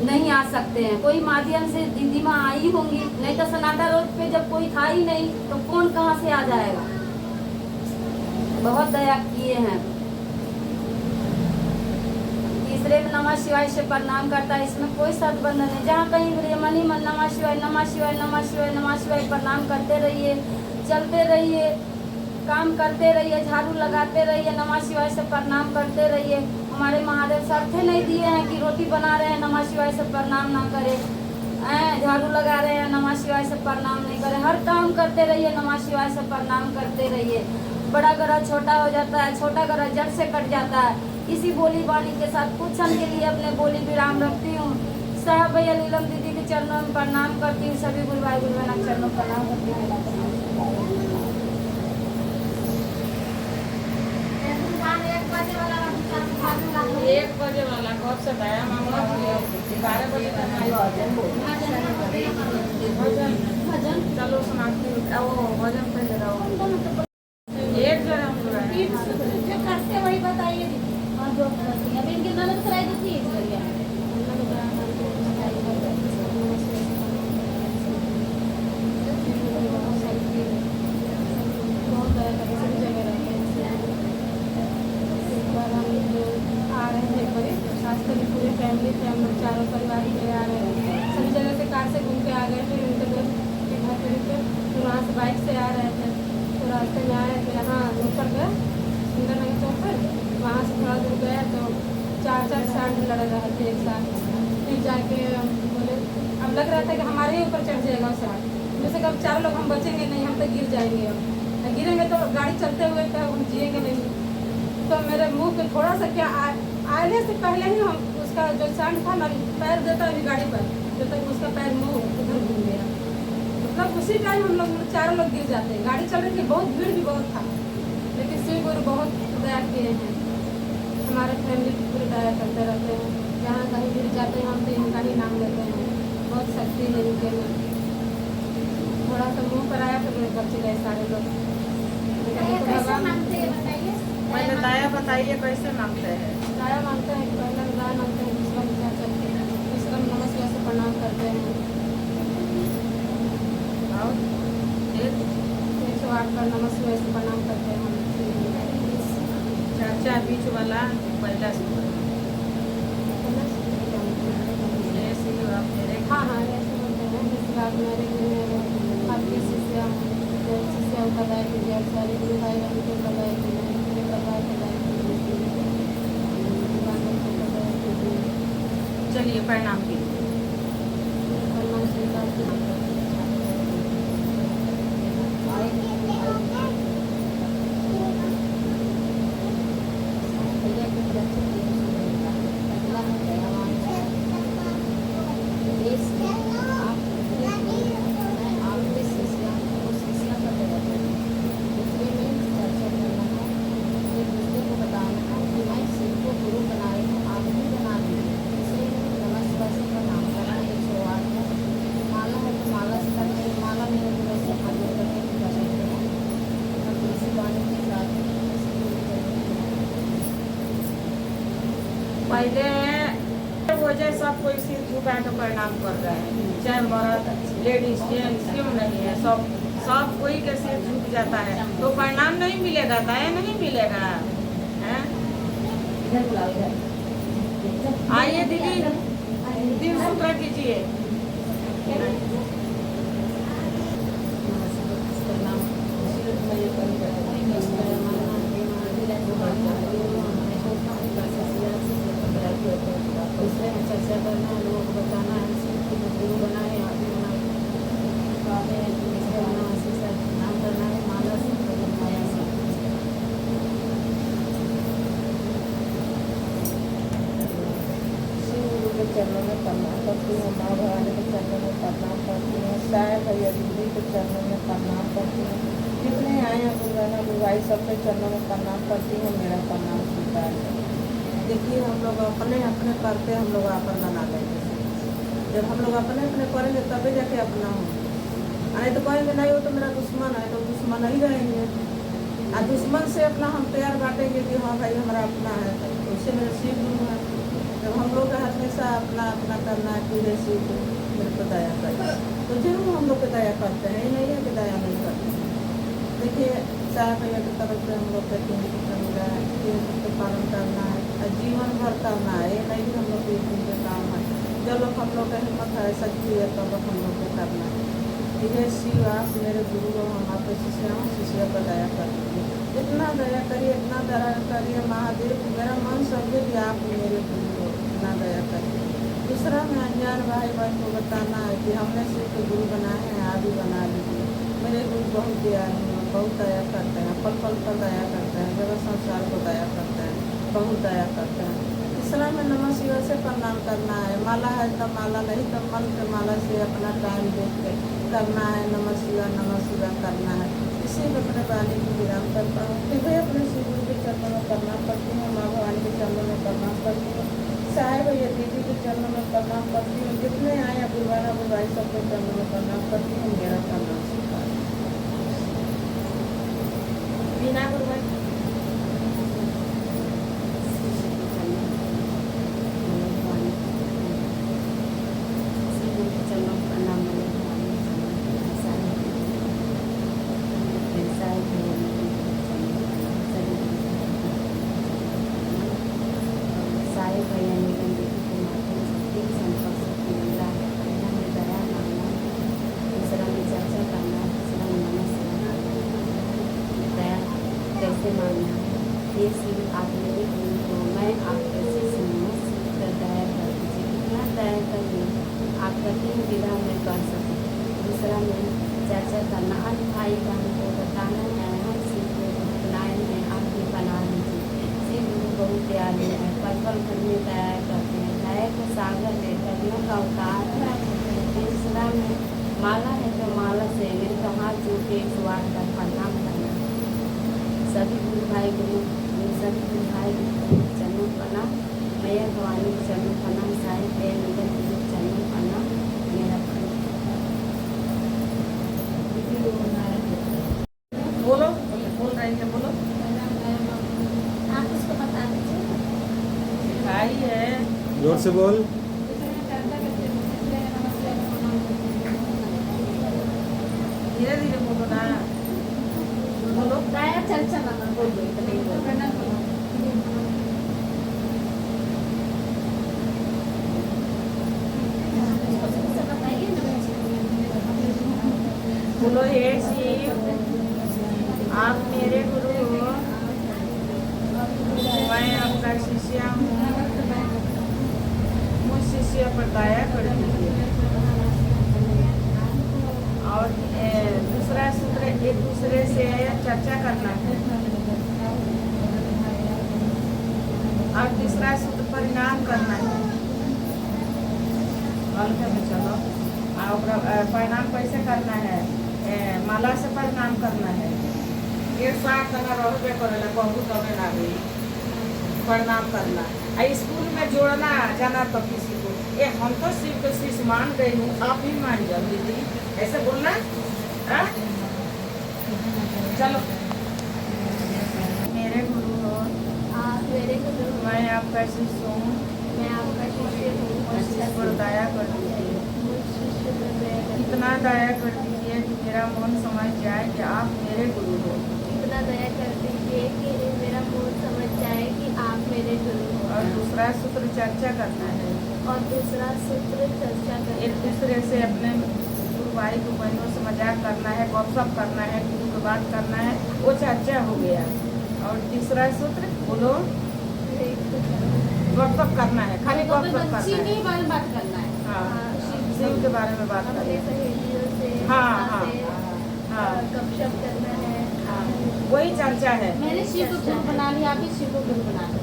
नहीं आ सकते हैं। कोई माध्यम से दीदी माँ आई होंगी, नहीं तो सनाटा रोड पे जब कोई था ही नहीं तो कौन कहाँ से आ जाएगा। बहुत दया किए हैं। तीसरे में नमः शिवाय से प्रणाम करता है, इसमें कोई सत बंधन नहीं। जहाँ कहीं भी मन ही मन नमः शिवाय नमः शिवाय नमः शिवाय नमः शिवाय प्रणाम करते रहिए, चलते रहिए, काम करते रहिए, झाड़ू लगाते रहिए, नमः शिवाय से प्रणाम करते रहिए। हमारे महादेव शर्तें नहीं दिए हैं कि रोटी बना रहे हैं नमः शिवाय से प्रणाम ना करें, झाड़ू लगा रहे हैं नमः शिवाय से प्रणाम नहीं करें। हर काम करते रहिए, नमः शिवाय से प्रणाम करते रहिए। बड़ा गरा छोटा हो जाता है, छोटा गरा जड़ से कट जाता है। इसी बोली बानी के साथ कुछ क्षण के लिए अपने बोली विराम रखती हूँ। साहब भैया नीलम दीदी के चरणों में प्रणाम करती हूँ। सभी गुरु भाई गुरु बहन चरणों में प्रणाम करती हूँ। 1 बजे वाला कब से दया मांगना 12 बजे तक भजन चलो सुनाती हूँ। वो भजन पहले रहो एक जरा हम जो करते वही बताइए दीदी। हाँ जो करती हैं। अभी इनकी ननद कराई तो थी बढ़िया। बहुत दया करके सभी जगह रहते हैं। एक बार हम आ रहे थे करीब सास के पूरे फैमिली थे, हम लोग चारों परिवार के आ रहे थे। सभी जगह से कार से घूम के आ गए थे उनके घर करीब पे। तो वहाँ से बाइक से आ रहे थे, तो रास्ते में आए तो यहाँ ऊपर गए सुंदर नगर चौक पर। वहाँ से थोड़ा दूर गया तो 4 सांड लड़ रहे थे एक साथ। फिर जाके बोले, अब लग रहा था कि हमारे ही ऊपर चढ़ जाएगा उस सांड। जैसे कब 4 लोग हम बचेंगे नहीं, हम तो गिर जाएंगे। अब गिरेंगे तो गाड़ी चलते हुए तो हम जिएंगे नहीं। तो मेरे मुँह पे थोड़ा सा क्या आने से पहले ही हम उसका जो सांड था ना पैर देता अभी गाड़ी पर, जब तक उसका पैर मुँह उधर घूम गया। मतलब उसी टाइम हम लोग 4 लोग गिर जाते हैं। गाड़ी चल रही थी, बहुत भीड़ भी बहुत था, लेकिन शिव गुरु बहुत दया किए हैं। हमारे फैमिली की पूरी दया करते रहते हैं। जहाँ कहीं गिर जाते हैं हम तो इनका ही नाम लेते हैं। बहुत शक्ति है इनके में। थोड़ा सा मुँह पर आया तो मेरे बच्चे गए सारे लोग। भगवान दाया बताइए कैसे मांगते हैं? दाया मांगते हैं, पहला दाया मांगते हैं, दूसरा विचार करते हैं, तीसरा नमः शिवाय से प्रणाम करते हैं। और फिर 108 बार नमः शिवाय से प्रणाम करते हैं हम। चाचा बीच वाला पहला सूत्र ऐसे ही आप मेरे हाँ हाँ ऐसे बोलते हैं। जैसे आप मेरे आपके शिष्य का दाय कीजिए, आप सारे गुरु भाई बहन के दाय कीजिए, मेरे परिवार के दाय कीजिए, चलिए प्रणाम कीजिए। प्रणाम स्वीकार कीजिए। भैया की तरफ से पहला है दयावान देश में आपके शिष्य और शिष्या का दया करना, दूसरे में चर्चा करना है, फिर दूसरे को बताना है कि मैं शिव को गुरु बनाए हूँ, आप भी बना लीजिए। तीसरे में नमः शिवाय से प्रणाम करना 108 है। माला है तो माला से करते हैं, माला नहीं है तो वैसे हाथ जोड़ करके पूजा करते हैं। हम तुलसी वाणी के साथ पहले वजह सब कोई सिर झुका के प्रणाम कर रहे हैं, चाहे मर्द लेडीज जेंट्स क्यों नहीं है, सब कोई के सिर झुक जाता है तो प्रणाम नहीं मिलेगा, दाया नहीं मिलेगा हैं? आइए दीदी 3 सूत्र कीजिए। दूसरे में चर्चा करना है, लोगों को बताना है, सबको गुरु बनाए, आदमी बनाए, नाम करना है, माला से माया से। शिव गुरु के चरणों में प्रणाम करती हूँ, माँ भवानी के चरणों में प्रणाम करती हूँ, साय भैया दीदी के चरणों में प्रणाम करती हूँ, जितने आए हैं गुरुवाना गुरुभाई सबके चरणों में प्रणाम करती हूँ, मेरा प्रणाम स्वीकार है। देखिए हम लोग अपने अपने करते हम लोग अपन बना लेंगे। जब हम लोग अपने अपने करेंगे तभी जाके अपना होंगे, नहीं तो कहेंगे नहीं वो तो मेरा दुश्मन है, तो दुश्मन ही रहेंगे। और दुश्मन से अपना हम प्यार बांटेंगे कि हाँ भाई हमारा अपना है, तो उससे मेरे शिव गुरु है। जब हम लोग का हमेशा अपना अपना करना है कि शिव गुरु मेरे को दया करे, तो जरूर हम लोग को दया करते हैं, ये नहीं है कि दया नहीं करते। देखिए साहब भैया की तरफ से हम लोग का 3 सूत्र मिला है, 3 सूत्र पालन करना है और जीवन भर करना है, ये नहीं कि हम लोग एक दिन के काम है। जो लोग हम लोग का हिम्मत है शक्ति है तो लोग हम लोग को करना है। ठीक है शिव आप मेरे गुरु हो, हम आपके शिष्य हूँ, शिष्य पर दया कर दीजिए, इतना दया करिए, इतना दया करिए महादेव, मेरा मन समझे कि आप मेरे गुरु हो, इतना दया करिए। दूसरा में अनजान भाई बहन को बताना है कि हमने शिव को गुरु बनाए हैं, आप भी बना लीजिए। मेरे गुरु बहुत दयालु हैं, बहुत दया करते हैं, पल पल पर दया करते हैं, जगत संसार को दया करते हैं, बहुत दया करते हैं। तीसरा में नमः शिवाय से प्रणाम करना है, माला है तो माला, नहीं तो मन के माला से अपना टाइम देख के करना है, नमः शिवाय करना है। इसी में अपने वाणी को विराम करता हूँ। फिर भी अपने शिव गुरु के चरणों में प्रणाम करती हूँ, माँ भवानी के चरणों में प्रणाम करती हूँ, साहेब भैया दीदी के चरणों में प्रणाम करती हूँ, जितने आए गुरुवाना गुरुभाई सबके चरणों में प्रणाम करती हूँ, मेरा प्रणाम स्वीकार। बिना गुरुवाई कैसे मानना है, ये शिव आप मेरे गुरु हो, मैं आपके शिष्य हूँ, शिव दया कर दीजिए, कितना दया करिए आपका 3 विधा में कर सकूँ। दूसरा में चर्चा करना, अन्य भाई बहन को बताना है, हम शिव को बनाए हैं, आप भी बना लीजिए। शिव गुरु बहुत दयालु है, पल पल भर में दया करते हैं, दया को सागर है, करुणा का अवतार है। तीसरा में माला है तो माला से मेरे तो हाथ जोड़ के 108 का प्रणाम करना। सभी गुरु भाई चरणों प्रणाम, मैया भवानी के चरणों प्रणाम, साहिब नगर गुरु चरणों प्रणाम, मेरा बोलो, बोल रही है बोलो। जोर से बोल। धीरे धीरे बोलो ना, बोलो। दया चर्चा मामा बोल दो, इतना ही बोल। बोलो हे शिव, आप मेरे गुरु हो, मैं आपका शिष्य हूँ, मुझ शिष्य पर दया कर दीजिए। और दूसरा सूत्र एक दूसरे से चर्चा करना है। और तीसरा सूत्र परिणाम करना है। हल्के में चलो। और परिणाम कैसे करना है? माला से परिणाम करना है। एक साथ तना रहबे करेला, कहू तबे ना भी प्रणाम करना। स्कूल में जोड़ना जाना तो किसी को, ये हम तो शिव को शिष्य मान गई हूँ, आप भी मान जाओ दीदी, ऐसे बोलना। हाँ? चलो। मेरे गुरु हो, आप मेरे गुरु हो, मैं आपका शिष्य हूँ, मैं आपका शिष्य हूँ, मुझ शिष्य पर दया कर दीजिए। मुझ शिष्य पर दया कर इतना दया कर दीजिए कि मेरा मन समझ जाए कि आप मेरे गुरु हो। इतना दया कर दीजिए कि मेरा मन समझ जाए कि आप मेरे गुरु हो। और दूसरा सूत्र चर्चा करना है। और दूसरा सूत्र चर्चा करना एक दूसरे से अपने गुरु भाई को बहनों से मजाक करना है, गपशप करना है, गुरु को बात करना है, वो चर्चा हो गया। और तीसरा सूत्र बोलो, गपशप करना है, खाली गपशप करना है। के बारे में बात करना है। हाँ, शिव के बारे में बात अपने करना है। सहेलियों से हाँ, माँ हाँ, से, हाँ। गपशप करना है। हाँ, वही चर्चा है। मैंने शिव को गुरु बना लिया, आप भी शिव को गुरु बना लो।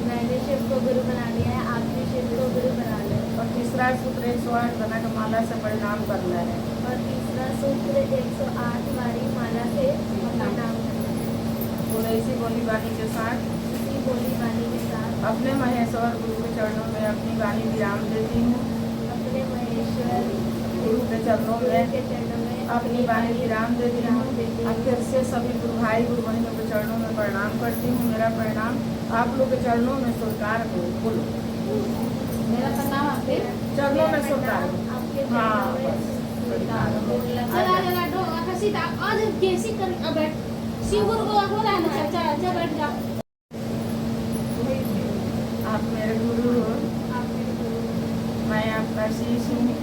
मैंने शिव को गुरु बना लिया है, आप भी शिव को गुरु बना लो। और तीसरा सूत्र 108 बना के माला से परिणाम करना है। और तीसरा सूत्र 108 वाली माला से प्रणाम करना है। बोले इसी बोली बानी के साथ इसी बोली वाणी के साथ अपने महेश्वर गुरु के चरणों में अपनी वाणी विराम देती हूँ। अपने महेश्वर गुरु के चरणों गुरु में के चरणों में अपनी वाणी विराम देती हूँ। फिर से सभी गुरु भाई गुरु बहनों के चरणों में प्रणाम करती हूँ। मेरा प्रणाम आप लोग के चरणों में स्वीकार हो। बोलो, मेरा प्रणाम आपके चरणों में स्वीकार हो। आपके हाँ, चरणों में स्वीकार हो। चला जरा दो आकाशी आज कैसी कर अब बैठ शिव गुरु को हो रहा है ना चाचा, अच्छा बैठ जा। आप मेरे गुरु हो, आप मेरे गुरु हो। मैं आपका शिष्य हूँ,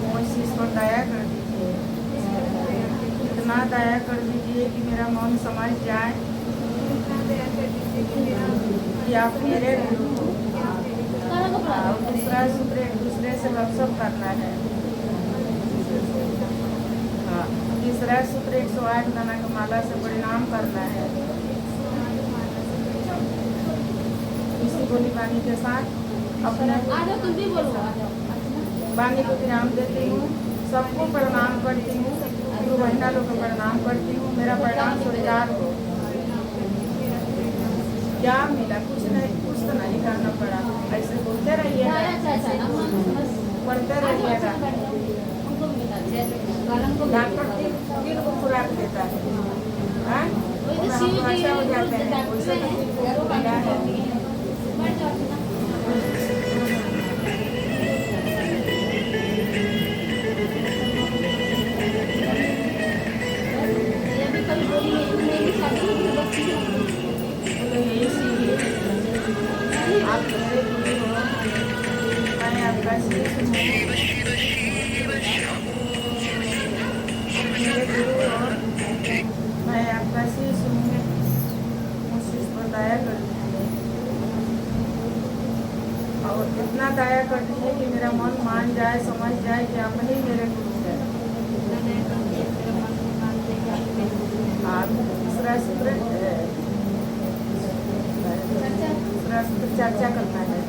मुझ शिष्य पर दया कर दीजिए। इतना दया कर दीजिए कि मेरा मन समझ जाए इतना दया कर दीजिए कि मेरा कि आप मेरे गुरु हो। करो को और दूसरा सूत्र एक दूसरे से गपशप करना है। हाँ, तीसरा सूत्र 108 दाना का माला से परिणाम करना है। इसी बोली वाणी के साथ अपने आ जाओ, तुम भी बोलो। वाणी को विराम देती हूँ। सबको प्रणाम करती हूँ। गुरु बहना लोग को प्रणाम करती हूँ। मेरा प्रणाम स्वीकार हो। क्या मिला? कुछ नहीं, कुछ तो नहीं करना पड़ा। ऐसे बोलते रहिएगा, चाचा ना पढ़ते रहिएगा। उनको भी बता दे गरम को डॉक्टर तीन को खुराक देता है। हाँ? वही तो हम शिव जी अच्छा हो जाते हैं। डॉक्टर वैसे तो हैं, तीन को मिला है। बैठ जाओ ना। ये भी कभी बोली नहीं शादी बच्ची बोले यही सीखिए। आप मेरे गुरु हो, मैं आपका शिष्य हूँ। मेरे गुरु हो, मैं आपका शिष्य हूँ। मुझ शिष्य पर दया कर दीजिए। और इतना दया कर दीजिए कि मेरा मन मान जाए, समझ जाए कि आप ही मेरे गुरु हैं। आप दूसरा सूत्र चर्चा करना है।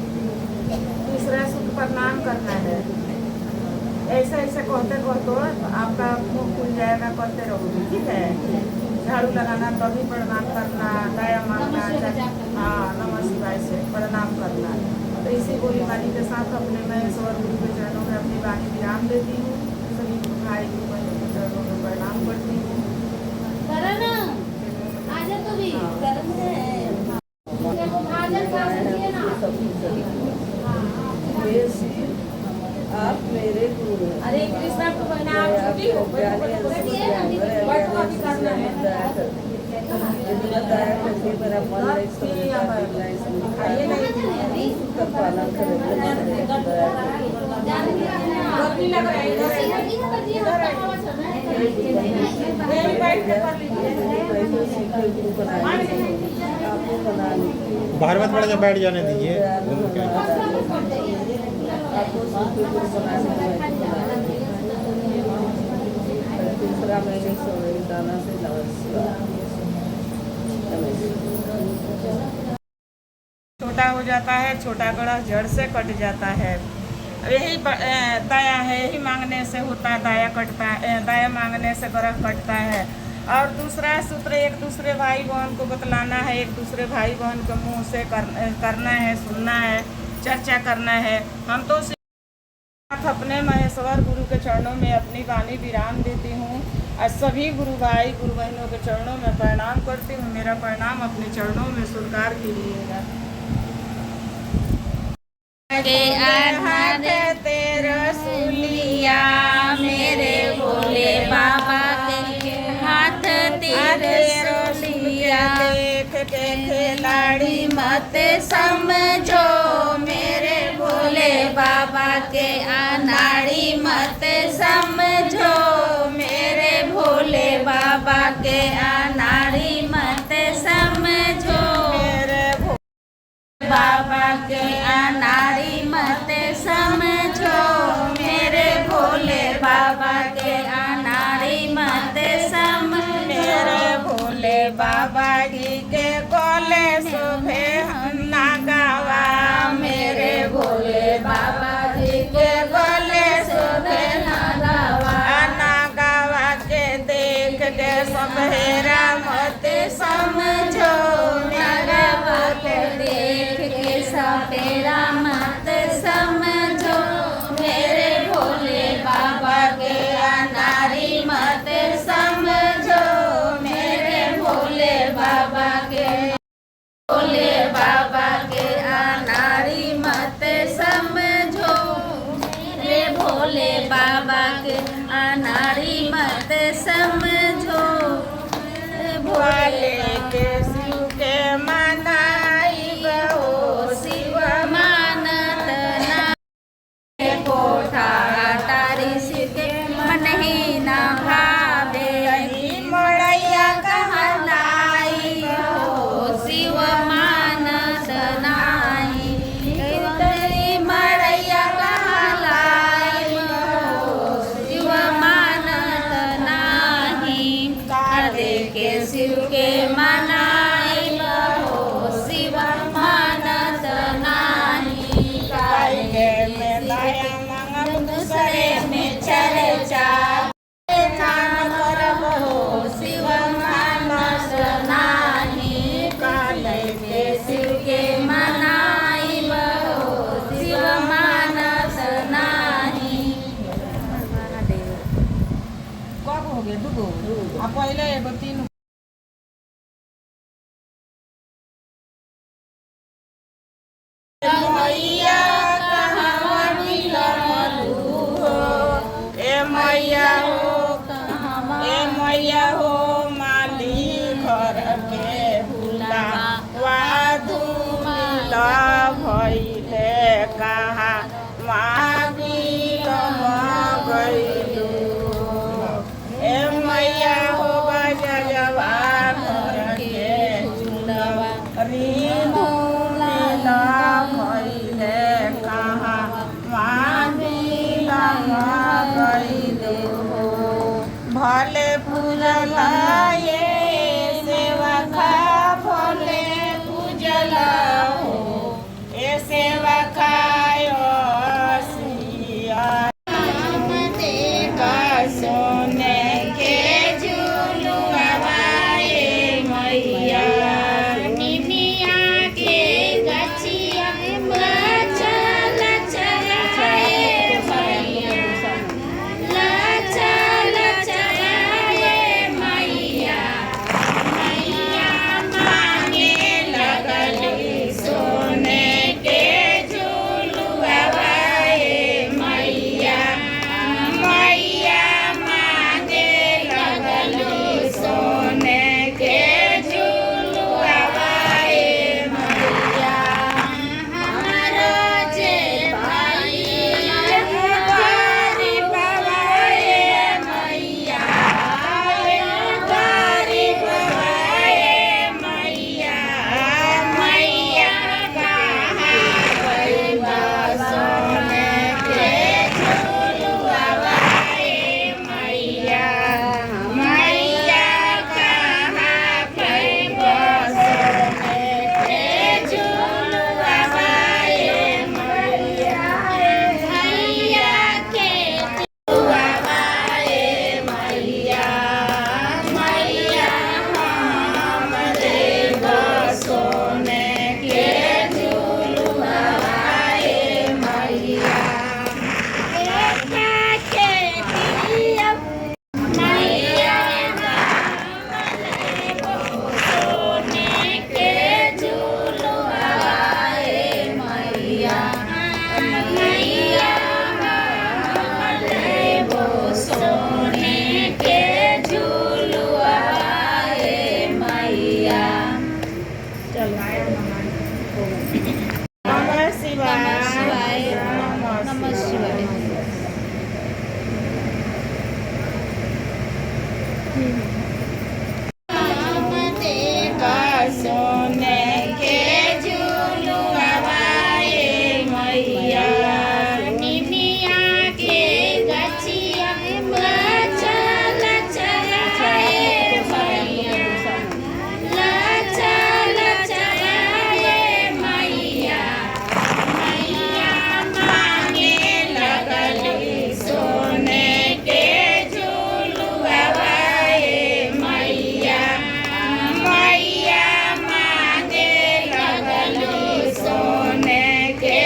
तीसरा सूत्र प्रणाम करना है। ऐसे ऐसे कहते कहते आपका मुंह खुल जाएगा, करते रहोगे, ठीक है। झाड़ू लगाना तभी प्रणाम करना, दया मांगना, हाँ नमः शिवाय से प्रणाम करना। तो इसी बोली वाणी के साथ अपने मैं ईश्वर गुरु के चरणों में अपनी वाणी विराम देती हूँ। सभी गुरु भाई गुरु बहनों के चरणों में प्रणाम करती हूँ। करण आजा तो भी गरम है भाजन खा सकती है ना। सब कुछ हे शिव आप मेरे गुरु हैं। अरे कृष्णा को बहना आप छुट्टी हो दया करके मेरा मन नहीं समझता आइए नहीं का पालन करें गर्मी लग रहा है इधर बैठ के कर लीजिए आपको बना लीजिए बाहर मत थोड़ा सा बैठ जाने दीजिए घूम के आपको तीसरा मैंने संविधान से नमस्कार। छोटा हो जाता है, छोटा गड़ा जड़ से कट जाता है। यही दया है, यही मांगने से होता है, दया कटता है, दया मांगने से ग्रह कटता है। और दूसरा सूत्र एक दूसरे भाई बहन को बतलाना है, एक दूसरे भाई बहन के मुंह से करना है, सुनना है, चर्चा करना है। हम तो अपने महेश्वर गुरु के चरणों में अपनी वाणी विराम देती हूँ और सभी गुरु भाई गुरु बहनों के चरणों में प्रणाम करती हूँ। मेरा प्रणाम अपने चरणों में स्वीकार कीजिएगा। के हाथ तेरा सुलिया मेरे भोले बाबा के हाथ तेरे सुलिया देख के खिलाड़ी मत समझो मेरे भोले बाबा के अनाड़ी मत समझो मेरे भोले बाबा के अनाड़ी मत समझो मेरे बाबा के अनाड़ी मत समझो मेरे भोले बाबा के अनाड़ी मत मेरे भोले बाबा जी के कोले शोभे हन्ना गावा मेरे भोले बाबा जी के बोले शोभे अन्ना गावा के देख के सबेरा मत समझो मेरे भोले देख के सपेरा मत समझो मेरे भोले बाबा के अनारी मत समझो मेरे भोले बाबा के भोले बाबा के अनारी मत समझो मेरे भोले बाबा के अनारी मत समझो भोले के शिव के मनाई बहो शिव मानत ना कोठा तारी शिव के मन ही ना भावे मड़ैया कहलाई हो शिव मानत नाही तेरी मड़ैया कहलाई हो शिव मानत नाही काले के शिव के मनाई हो शिव मानत नाही काहे में दया मांगब दूसरे में चर्चा शिव मानस नाही काले के शिव के मनाई बहो शिव मानस नाही कब हो गए दुगो आ पहले एगो तीन मैया कहवा मिललू हो ए मैया हो ए मैया हो माली घर के भूला वाधु मिला भइले कहा गईलू ए मैया हो बजवा घर के चूड़वा रिधु मिला भइले कहा गईलू भले पूजल ये सेवा खा भले पूजल हो ए सेवा खायो सिया सोने के झूलुआए मैया निमिया के गछिया लचल चलाए मैया लचल चलाए मैया नमः शिवाय। नमः शिवाय। सोने के झूलुआए मैया निमिया के गछिया लचा लचलाए मैया लचा लचलाए मैया मैया मांगे लगली सोने के झूलुआए मैया मैया मांगे लगली सोने के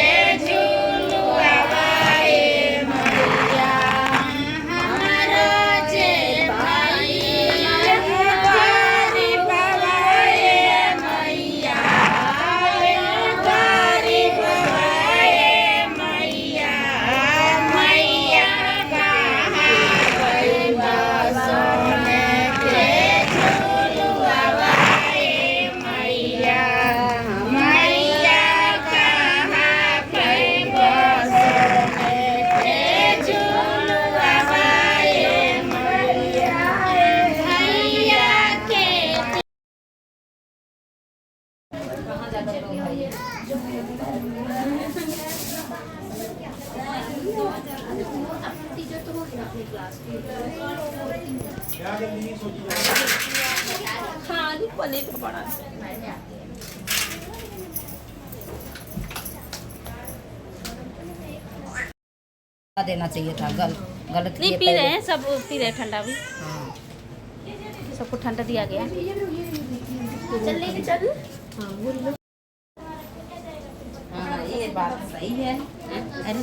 झूलुआए मैया हमारा जे भैया गरीब आए मैया गरीब आए मैया मैया कहाँ गईबा सोने के झूलुआए मैया मैया कहाँ गईबा सोने के झूलुआए मैया भैया के कहाँ जाकर लोग भैया देना चाहिए था गलत नहीं किए पी रहे हैं, सब पी रहे हैं ठंडा भी, हाँ। सबको ठंडा दिया गया। हाँ, ये बात सही है।